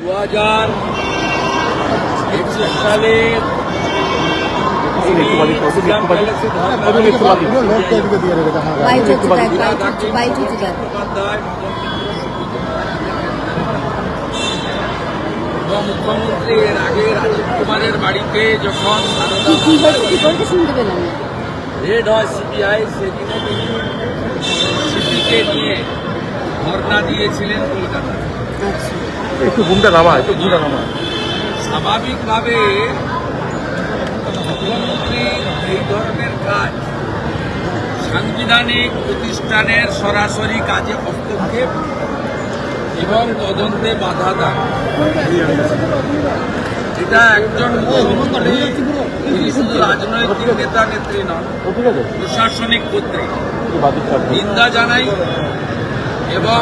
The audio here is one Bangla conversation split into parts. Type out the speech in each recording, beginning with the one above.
2021 সালে মুখ্যমন্ত্রী এর আগে রাজীব কুমারের বাড়িতে যখন রেড হয় সিবিআই, সেদিনে তিনি সিপিকে নিয়ে ধর্ণা দিয়েছিলেন কলকাতায়। স্বাভাবিকভাবে মুখ্যমন্ত্রী এই ধরনের কাজ সাংবিধানিক প্রতিষ্ঠানের সরাসরি কাজে হস্তক্ষেপ এবং তদন্তে বাধা দেন। এটা একজন মুখ্যমন্ত্রী, তিনি শুধু রাজনৈতিক নেতা নেত্রী নন, প্রশাসনিক কর্তৃক নিন্দা জানাই এবং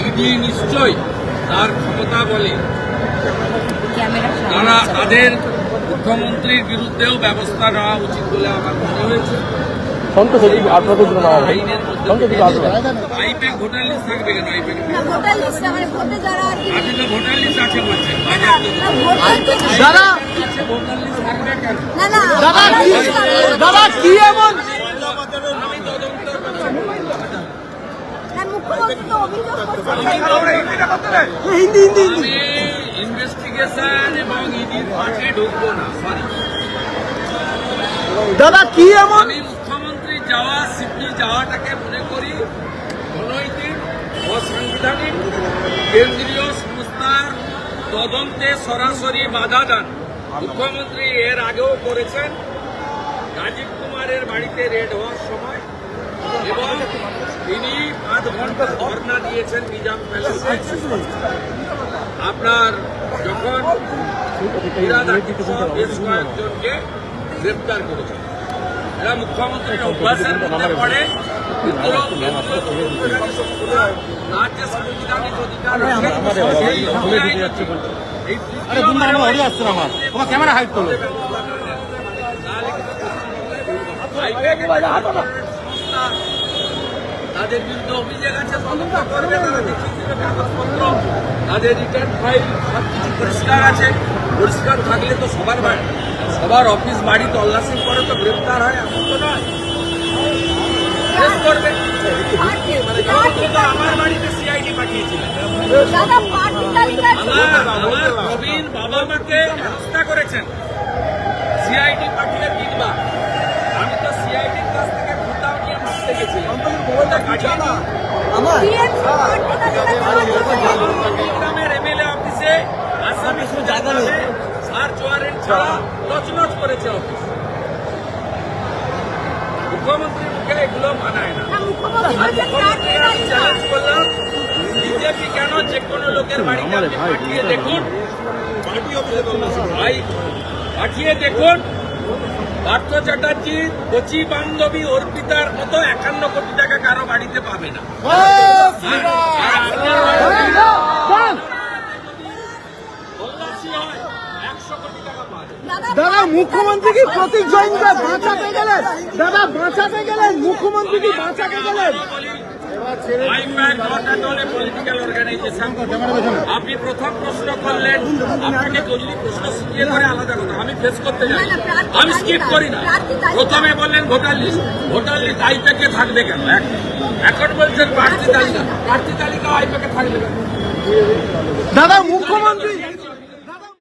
ইডি নিশ্চয়ই তার ক্ষমতা বলে তারা তাদের মুখ্যমন্ত্রীর বিরুদ্ধেও ব্যবস্থা নেওয়া উচিত বলে আমার মনে হয়েছে। আইপ্যাক ভোটার লিস্ট থাকবে কেন? আইপ্যাক ভোটার লিস্ট আছে বলছেন, ভোটার লিস্ট থাকবে কেন? ইনভেস্টিগেশন এবং ইডির পাশে ঢুকবো না। দাদা কি এমন? আমি মুখ্যমন্ত্রী যাওয়া, সিপি যাওয়াটাকে মনে করি অনৈতিক, অসাংবিধানিক, কেন্দ্রীয় সংস্থার তদন্তে সরাসরি বাধা দান মুখ্যমন্ত্রী এর আগেও করেছেন। রাজীব কুমারের বাড়িতে রেড হওয়ার সময় এবং তিনি 5 ঘন্টা ধর্ণা দিয়েছেন নিজাম প্যালেসে। আপনার যখন বেশ কয়েকজনকে গ্রেপ্তার করেছেন, এরা মুখ্যমন্ত্রীর অভ্যাসের মধ্যে পড়ে। রাজ্য সাংবিধানিক অধিকার তাদের বিরুদ্ধে অভিযোগ আছে, তদন্ত করবে, তারা লিখিত কাগজপত্র, তাদের রিটার্ন ফাইল সবকিছু পরিষ্কার আছে। পরিষ্কার থাকলে তো সবার অফিস বাড়ি তল্লাশি করে তো গ্রেপ্তার হয়, এমন তো নয়। করবে আমার বাড়িতে সিআইডি পাঠিয়েছিলেন, আমার প্রবীণ বাবা মাকে হেনস্থা করেছেন, সিআইডি পাঠিয়ে 3 বার। আমি তো সিআইডির কাছ থেকে ভোটাও নিয়ে মারতে গেছিলাম। গ্রামের এমএলএ অফিসে আসামি সার্চ ওয়ারেন্ট ছাড়া তছনছ করেছে অফিস। মুখ্যমন্ত্রীর মুখে এগুলো মানায় না। আমি চ্যালেঞ্জ করলাম, বিজেপি কেন যে কোনো লোকের বাড়িতে পাঠিয়ে দেখুন, পাঠিয়ে দেখুন পার্থ চ্যাটার্জির কচি বান্ধবী অর্পিতার মতো 51 কোটি টাকা কারো বাড়িতে পাবে না। দাদা মুখ্যমন্ত্রী কি প্রতীক জৈনকে বাঁচাতে গেলেন? দাদা বাঁচাতে গেলেন, মুখ্যমন্ত্রী কি বাঁচাতে গেলেন? আপনি প্রথম প্রশ্ন করলেন, আপনাকে যদি প্রশ্ন শিখিয়ে করে আলাদা কথা, আমি ফেস করতে যাই, আমি স্কিপ করি না। প্রথমে বললেন ভোটার লিস্ট আইপ্যাকে থাকবে কেন? এখন বলছেন প্রার্থী তালিকা আইপ্যাকে থাকবে কেন? দাদা